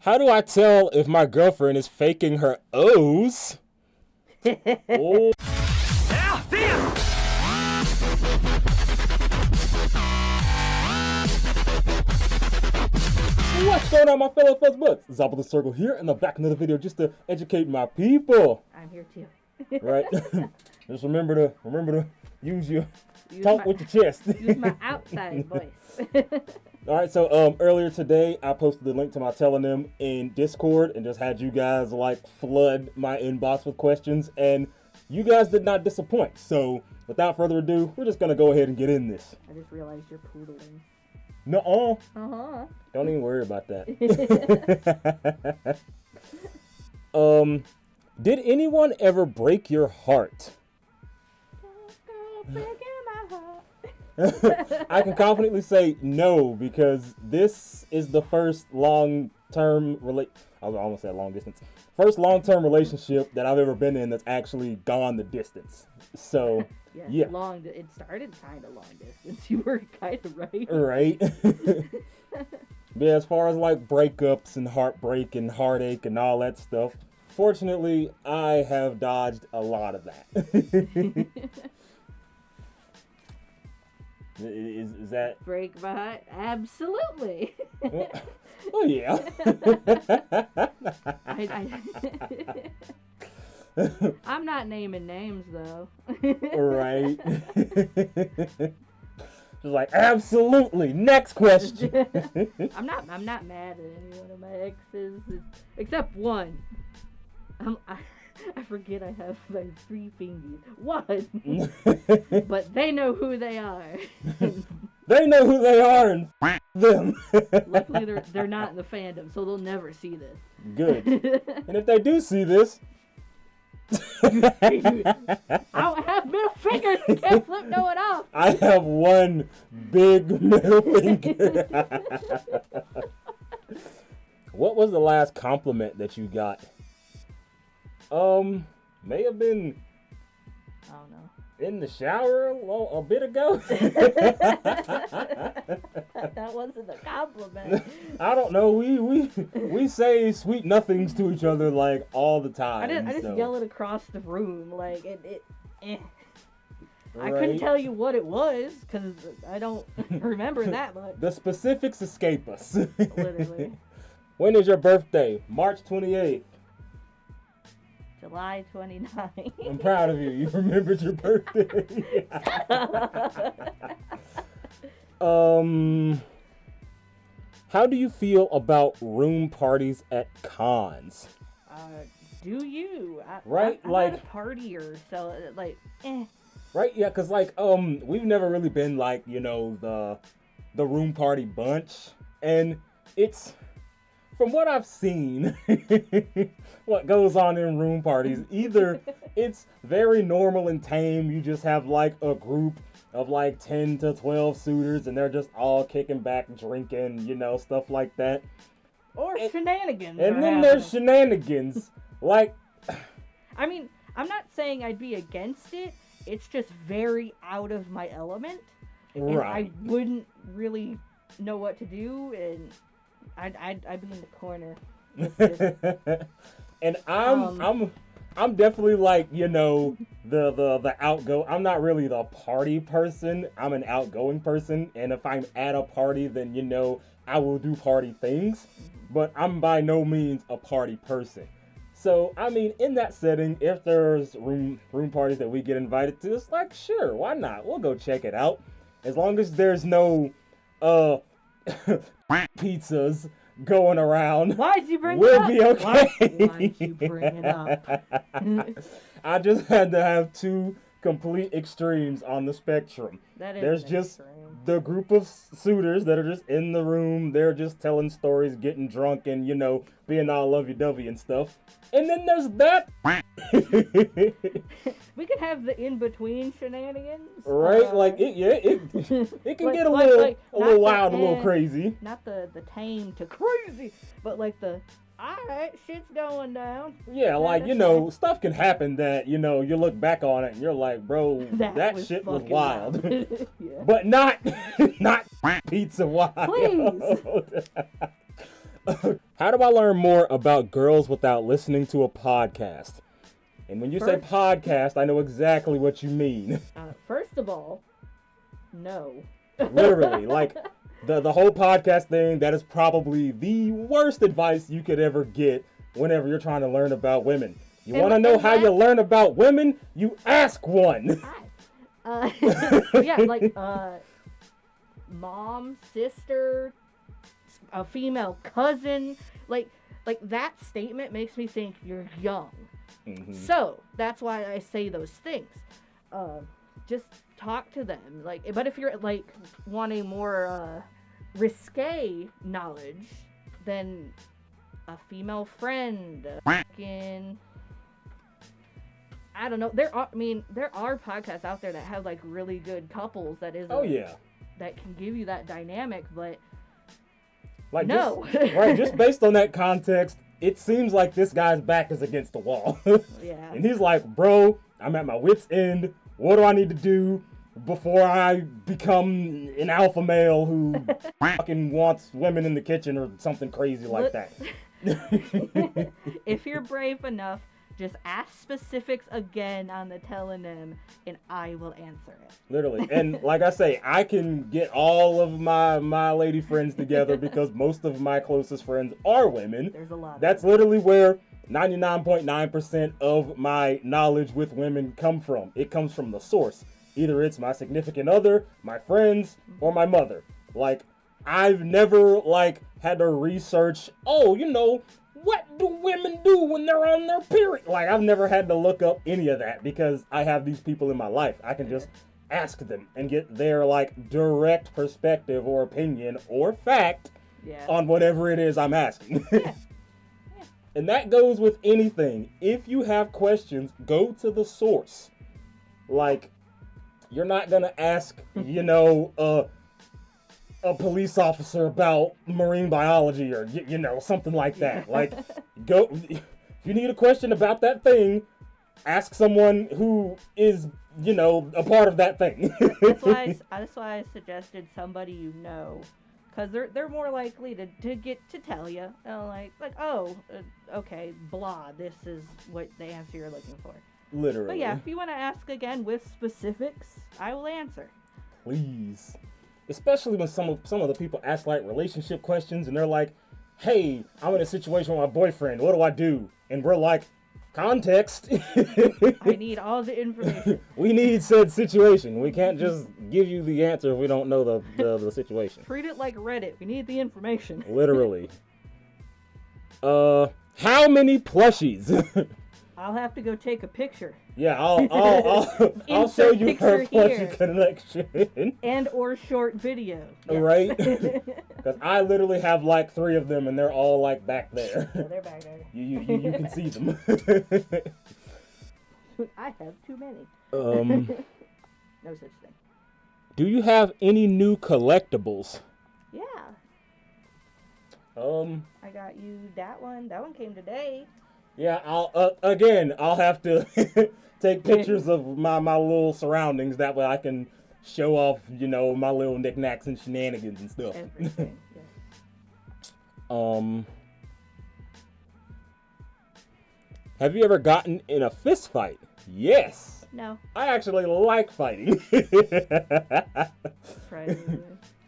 How do I tell if my girlfriend is faking her O's? Oh. Yeah, damn! What's going on, my fellow fuzz buds? Zabu the Sergal here, and I'm back in another video just to educate my people. I'm here too. Right? Just remember to use talk with your chest. Use my outside voice. All right, so earlier today I posted the link to my telling them in Discord and just had you guys like flood my inbox with questions, and you guys did not disappoint. So without further ado, we're just gonna go ahead and get in this. I just realized you're poodling. No, Uh-huh. don't even worry about that. Did anyone ever break your heart? I can confidently say no, because this is the first long-term I almost said long distance. First long-term relationship that I've ever been in that's actually gone the distance. So, yeah. It started kind of long distance. You were kind of right. Right. Yeah, as far as like breakups and heartbreak and heartache and all that stuff, fortunately, I have dodged a lot of that. Is that Break my heart? Absolutely. Oh yeah. I'm not naming names though. Right. Just like, absolutely. Next question. I'm not mad at any one of my exes except one. I forget I have like 3 fingers. One. But they know who they are. They know who they are and them. Luckily they're not in the fandom, so they'll never see this. Good. And if they do see this, I don't have middle fingers. You can't flip no one off. I have one big middle finger. What was the last compliment that you got? May have been, I don't know, in the shower a bit ago. that wasn't a compliment. I don't know. We say sweet nothings to each other like all the time. I just so. yell it across the room like it. Right. I couldn't tell you what it was because I don't remember that much. The specifics escape us. Literally. When is your birthday? March 28th. July 29th. I'm proud of you. You remembered your birthday. How do you feel about room parties at cons? Do you? Right, I'm like not a partier, so like, Right, yeah, cause like we've never really been like, you know, the room party bunch, and it's, from what I've seen, what goes on in room parties, either it's very normal and tame, you just have like a group of like 10 to 12 suitors and they're just all kicking back, drinking, you know, stuff like that. or shenanigans. And then there's shenanigans. Like, I mean, I'm not saying I'd be against it, it's just very out of my element. And right. I wouldn't really know what to do, and I'd be in the corner. And I'm definitely like, you know, the outgo. I'm not really the party person. I'm an outgoing person, and if I'm at a party, then you know I will do party things. But I'm by no means a party person. So I mean, in that setting, if there's room parties that we get invited to, it's like, sure, why not? We'll go check it out, as long as there's no pizzas going around. Why'd you bring We'll it up? be okay. Why'd you bring it up? I just had to have 2 complete extremes on the spectrum. There's just the group of suitors that are just in the room. They're just telling stories, getting drunk, and, you know, being all lovey-dovey and stuff. And then there's that. We could have the in-between shenanigans. Right? Like, it can like, get a like, little, like, a little not wild, the, a little crazy. Not the tame to crazy, but like the, alright, shit's going down. Yeah, like, you know, stuff can happen that, you know, you look back on it and you're like, bro, that shit was wild. Yeah. But not pizza wild. Please. How do I learn more about girls without listening to a podcast? And when you say podcast, I know exactly what you mean. First of all, no. Literally, like the whole podcast thing, that is probably the worst advice you could ever get whenever you're trying to learn about women. You want to know how you learn about women? You ask one. Yeah, like mom, sister, a female cousin, like that statement makes me think you're young. Mm-hmm. So that's why I say those things. Just talk to them. Like, but if you're like wanting more risque knowledge, then a female friend, fucking, I don't know. There are podcasts out there that have like really good couples that can give you that dynamic, but like no. Just based on that context, it seems like this guy's back is against the wall. Yeah. And he's like, bro, I'm at my wit's end. What do I need to do before I become an alpha male who fucking wants women in the kitchen or something crazy like that? If you're brave enough, just ask specifics again on the telenym, and I will answer it. Literally. And like I say, I can get all of my lady friends together because most of my closest friends are women. There's a lot. That's literally where 99.9% of my knowledge with women come from. It comes from the source. Either it's my significant other, my friends, or my mother. Like, I've never, like, had to research, what do women do when they're on their period? Like, I've never had to look up any of that because I have these people in my life. I can just ask them and get their, like, direct perspective or opinion or fact on whatever it is I'm asking. And that goes with anything. If you have questions, go to the source. Like, you're not going to ask, a police officer about marine biology or, something like that. Like, if you need a question about that thing, ask someone who is, a part of that thing. That's why I suggested somebody you know. Because they're more likely to get to tell you. Okay, blah, this is what the answer you're looking for. Literally. But yeah, if you want to ask again with specifics, I will answer. Please. Especially when some of the people ask like relationship questions and they're like, hey, I'm in a situation with my boyfriend. What do I do? And we're like, context. I need all the information. We need said situation. We can't just give you the answer if we don't know the situation. Treat it like Reddit. We need the information. Literally. How many plushies? I'll have to go take a picture. Yeah, I'll show you her plushie collection. And or short video. Yes. Right? Because I literally have like 3 of them and they're all like back there. Oh, they're back there. You can see them. I have too many. No such thing. Do you have any new collectibles? Yeah. I got you that one. That one came today. Yeah, I'll have to take pictures of my little surroundings. That way I can show off, my little knickknacks and shenanigans and stuff. Everything, yeah. Have you ever gotten in a fist fight? Yes. No. I actually like fighting.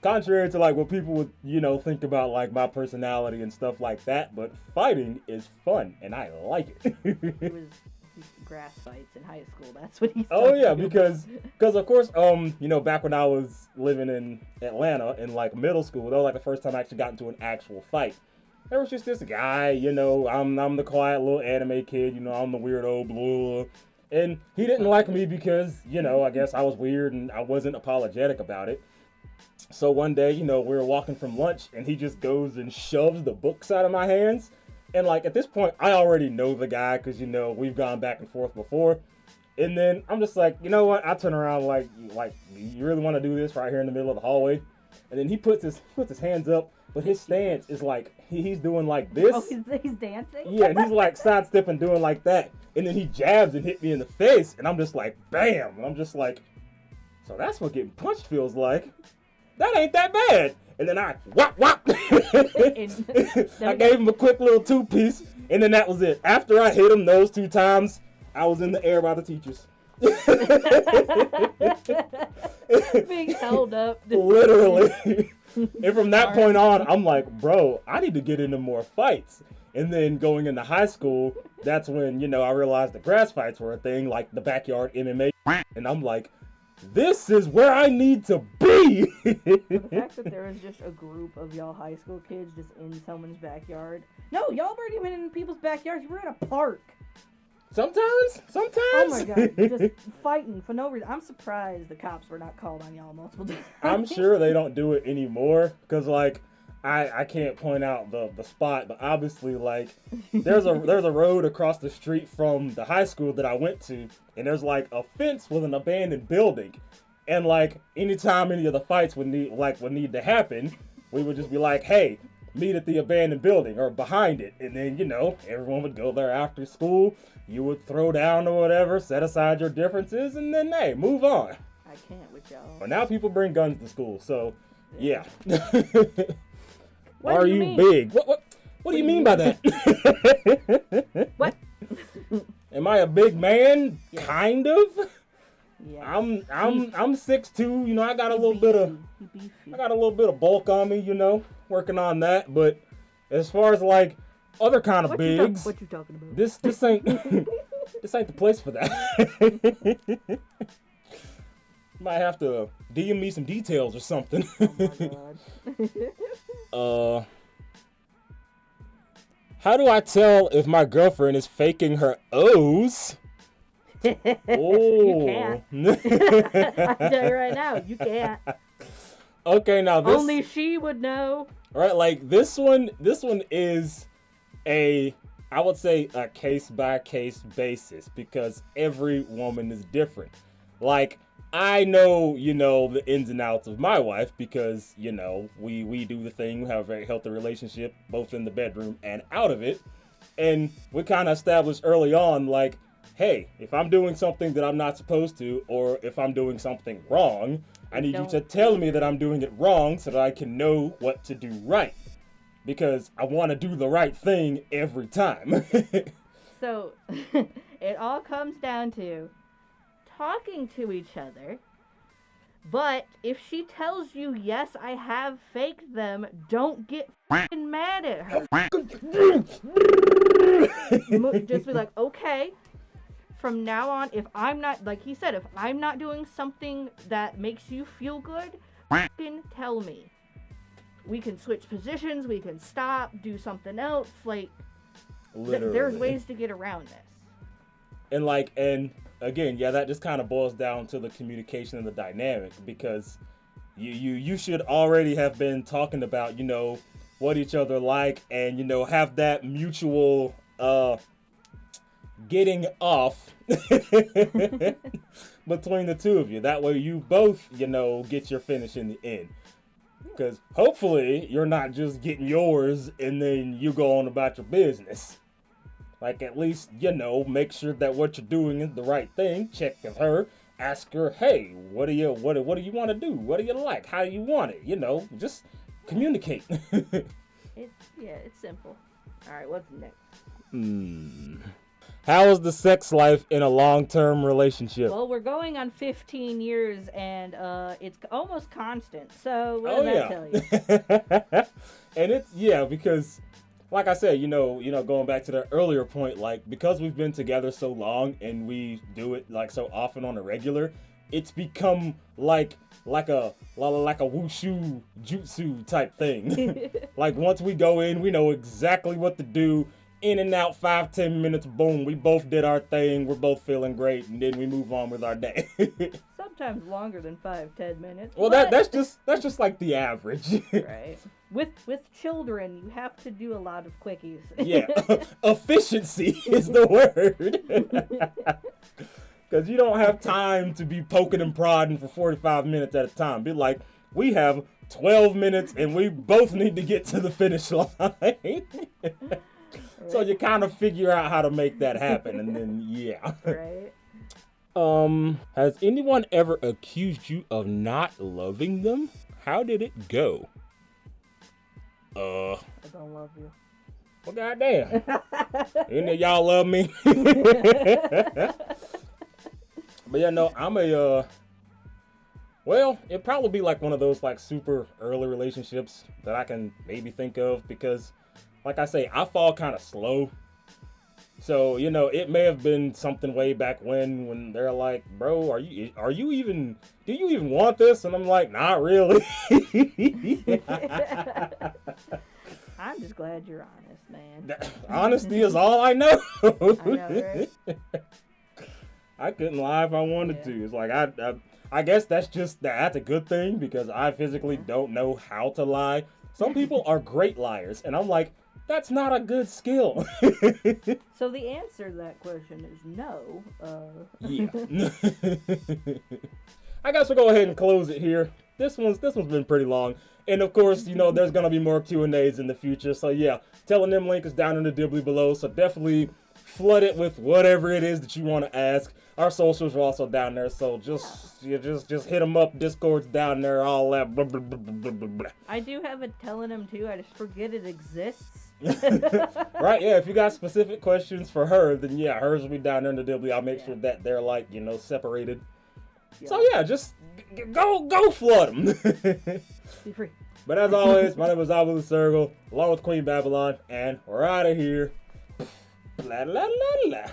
Contrary to like what people would, think about like my personality and stuff like that, but fighting is fun and I like it. It was grass fights in high school. That's what he said. Oh yeah, because of course, back when I was living in Atlanta in like middle school, that was like the first time I actually got into an actual fight. There was just this guy, I'm the quiet little anime kid, I'm the weirdo, blah. And he didn't like me because, I guess I was weird and I wasn't apologetic about it. So one day, we were walking from lunch and he just goes and shoves the books out of my hands. And like at this point, I already know the guy because, we've gone back and forth before. And then I'm just like, you know what? I turn around like, you really want to do this right here in the middle of the hallway? And then he puts his hands up, but his stance is like, he's doing like this. Oh, he's dancing? Yeah, and he's like sidestepping, doing like that. And then he jabs and hit me in the face. And I'm just like, bam. And I'm just like, so that's what getting punched feels like. that ain't that bad. And then I whop. I gave him a quick little 2-piece, and then that was it. After I hit him those 2 times, I was in the air by the teachers. Being held up. Literally. And from that point on, I'm like, bro, I need to get into more fights. And then going into high school, that's when, you know, I realized the grass fights were a thing, like the backyard MMA. And I'm like, this is where I need to be. The fact that there was just a group of y'all high school kids just in someone's backyard. No, y'all weren't even in people's backyards. You were in a park. Sometimes. Oh my god, just fighting for no reason. I'm surprised the cops were not called on y'all multiple times. I'm sure they don't do it anymore, because, like, I can't point out the spot, but obviously, like, there's a road across the street from the high school that I went to, and there's, like, a fence with an abandoned building. And, like, anytime any of the fights would need to happen, we would just be like, hey, meet at the abandoned building or behind it. And then, you know, everyone would go there after school. You would throw down or whatever, set aside your differences, and then, hey, move on. I can't with y'all. But now people bring guns to school, so, yeah. What Are do you you mean? big? What do you mean by that? What? Am I a big man? Yes. Kind of. Yeah. I'm 6'2", you know, I got a little bit of bulk on me, you know, working on that. But as far as like other kind of bigs, what you talking about? this ain't this ain't the place for that. Might have to DM me some details or something. Oh my god. How do I tell if my girlfriend is faking her O's? Oh. You can't. I'll tell you right now, you can't. Okay, now this Only she would know. right, like this one is I would say a case by case basis, because every woman is different. Like, I know, you know, the ins and outs of my wife because, you know, we do the thing, we have a very healthy relationship, both in the bedroom and out of it. And we kind of established early on, like, hey, if I'm doing something that I'm not supposed to, or if I'm doing something wrong, I need you to tell me that I'm doing it wrong so that I can know what to do right. Because I want to do the right thing every time. So, it all comes down to talking to each other. But if she tells you, yes, I have faked them, don't get f***ing mad at her. Just be like, okay, from now on, if I'm not, like he said, if I'm not doing something that makes you feel good, f***ing tell me. We can switch positions, we can stop, do something else. Like, there's ways to get around this. And like, and again, yeah, that just kind of boils down to the communication and the dynamic, because you should already have been talking about, you know, what each other like, and, you know, have that mutual getting off between the two of you. That way you both, you know, get your finish in the end. Because hopefully you're not just getting yours and then you go on about your business. Like, at least, you know, make sure that what you're doing is the right thing. Check with her. Ask her, hey, what do you want to do? What do you like? How do you want it? You know, just communicate. It's simple. All right, what's next? How is the sex life in a long-term relationship? Well, we're going on 15 years, and it's almost constant. So what does that tell you? And it's, yeah, because, like I said, you know, going back to the earlier point, like, because we've been together so long and we do it like so often on a regular, it's become like a wushu jutsu type thing. Like, once we go in, we know exactly what to do. In and out, 5-10 minutes, boom, we both did our thing, we're both feeling great, and then we move on with our day. Sometimes longer than 5-10 minutes. Well, that's just like the average. Right. With children, you have to do a lot of quickies. Yeah, efficiency is the word. Because you don't have time to be poking and prodding for 45 minutes at a time. Be like, we have 12 minutes and we both need to get to the finish line. So you kind of figure out how to make that happen, and then, yeah. Right. Has anyone ever accused you of not loving them? How did it go? I don't love you. Well, goddamn. Any of y'all love me? But yeah, no, I'm a, well, it'd probably be like one of those like super early relationships that I can maybe think of because, like I say, I fall kind of slow. So, you know, it may have been something way back when they're like, bro, do you even want this? And I'm like, not really. I'm just glad you're honest, man. Honesty is all I know. I know, right? I couldn't lie if I wanted to. It's like, I guess that's a good thing because I physically don't know how to lie. Some people are great liars. And I'm like, that's not a good skill. So the answer to that question is no. Yeah. I guess we'll go ahead and close it here. This one's been pretty long. And of course, you know, there's going to be more Q&As in the future. So yeah, telling them link is down in the dibbly below. So definitely flood it with whatever it is that you want to ask. Our socials are also down there. So just hit them up. Discord's down there, all that. Blah, blah, blah, blah, blah, blah. I do have a telling them too. I just forget it exists. Right, yeah, if you got specific questions for her, then yeah, hers will be down there in the dibbly. I'll make sure that they're like, you know, separated. Yeah. So yeah, just go flood them. Be free. But as always, my name is Zabu the Sergal, along with Queen Babylon, and we're out of here. La la la la.